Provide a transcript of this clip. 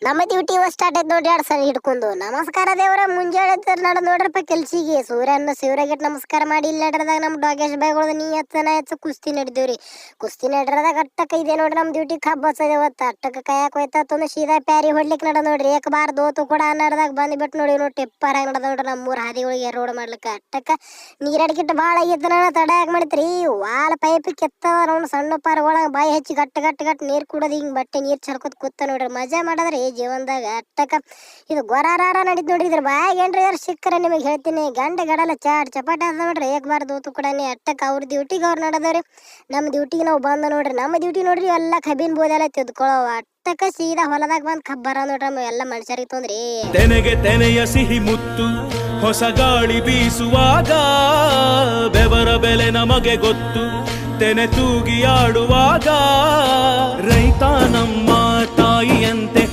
ನಮ್ಮ duty start ಆಯ್ತು ನೋಡಿ 2 ಸಲ ಹಿಡ್ಕೊಂಡು. ನಮಸ್ಕಾರ ದೇವ್ರ, ಮುಂಜಾನೆ ನಡ ನೋಡ್ರಪ್ಪ ಕೆಲ್ಸಿಗೆ ಸೂರ್ಯನ ಶಿವರಾಗಿಟ್ ನಮಸ್ಕಾರ ಮಾಡಿ ಇಲ್ಲಿ ನಡ್ರದಾಗ ನಮ್ಮ ಡಾಗೇಶ್ ಬೈಗಳು ನೀ ಎತ್ತ ಕುಸ್ತಿ ನಡಿದೇವ್ರಿ. ಕುಸ್ತಿ ನಡ್ರದಾಗ ಅಟ್ಟಕ್ಕ ಇದೆ ನೋಡ್ರಿ ನಮ್ಮ ಡ್ಯೂಟಿ ಕಬ್ಬಸ್ ಇವತ್ತು. ಅಟ್ಟಕ್ಕೆ ಕೈಯಾಕ ಹೋಯ್ತು ಸೀದಾ ಪ್ಯಾರಿ ಹೊಡ್ಲಿಕ್ಕೆ ನಡ ನೋಡ್ರಿ. ಏಕ ಬಾರ್ ದೋತು ಕೂಡ ನಡ್ದಾಗ ಬಂದ್ಬಿಟ್ಟು ನೋಡಿ ಟಿಪ್ಪರಾಗ ನಡ ನೋಡ್ರಿ ನಮ್ಮ 3 ಹಾದಿಗಳಿಗೆ ರೋಡ್ ಮಾಡ್ಲಿಕ್ಕೆ. ಅಟ್ಟಕ್ಕ ನೀರಡಿಕಿಟ್ಟು ಭಾಳ ಆಗಿತ್ತು ನೋಡ, ತಡ ಯಾಕೆ ಮಾಡಿತ್ರಿ ವಾಲ್ ಪೈಪ್ ಕೆತ್ತವ ನೋಡ್ ಸಣ್ಣ ಪಾರಗೊಳಗ ಬಾಯಿ ಹಚ್ಚಿ ಗಟ್ಟ ನೀರು ಕುಡೋದು ಹಿಂಗೆ ಬಟ್ಟೆ ನೀರು ಚರ್ಕೋತ್ ಕೂತ ನೋಡ್ರಿ. ಮಜಾ ಮಾಡದ್ರಿ ಜೀವನದಾಗ. ಅಟ್ಟಕ್ಕ ಇದು ಗೊರಾರ ನಡೀತು ನೋಡ್ರಿ. ಇದ್ರ ಬಾಯಾಗ ಏನ್ರಿ ಯಾರು ಸಿಕ್ಕರೆ ನಿಮಗೆ ಹೇಳ್ತೀನಿ, ಗಂಟೆ ಗಡಲ ಚಾಟ್ ಚಪಾಟಿ ಅದ ನೋಡ್ರಿ. ಏಕಬಾರ್ ದೋತು ಕೂಡ ಅಟ್ಟಕ್ಕ ಅವ್ರ ಡ್ಯೂಟಿಗೆ ಅವ್ರು ನಡದವ್ರಿ. ನಮ್ಮ ಡ್ಯೂಟಿಗೆ ನಾವು ಬಂದ ನೋಡ್ರಿ. ನಮ್ಮ ಡ್ಯೂಟಿ ನೋಡ್ರಿ ಎಲ್ಲ ಕಬಿನ್ ಬೋದೆಲ್ಲ ತೆಗೆದುಕೊಳ್ಳೋ. ಅಟ್ಟಕ್ಕ ಸೀದಾ ಹೊಲದಾಗ ಬಂದು ಕಬ್ಬರ ನೋಡ್ರಿ ನಮ್ಮ ಎಲ್ಲ ಮನುಷ್ಯರಿಗೆ ತೊಂದ್ರಿ. ತೆನೆಯ ಸಿಹಿ ಮುತ್ತು ಹೊಸ ಗಾಳಿ ಬೀಸುವಾಗ ಬೆವರ ಬೆಲೆ ನಮಗೆ ಗೊತ್ತು. ತೆನೆ ತೂಗಿ ಆಡುವಾಗ ರೈತ ನಮ್ಮ ತಾಯಿಯಂತೆ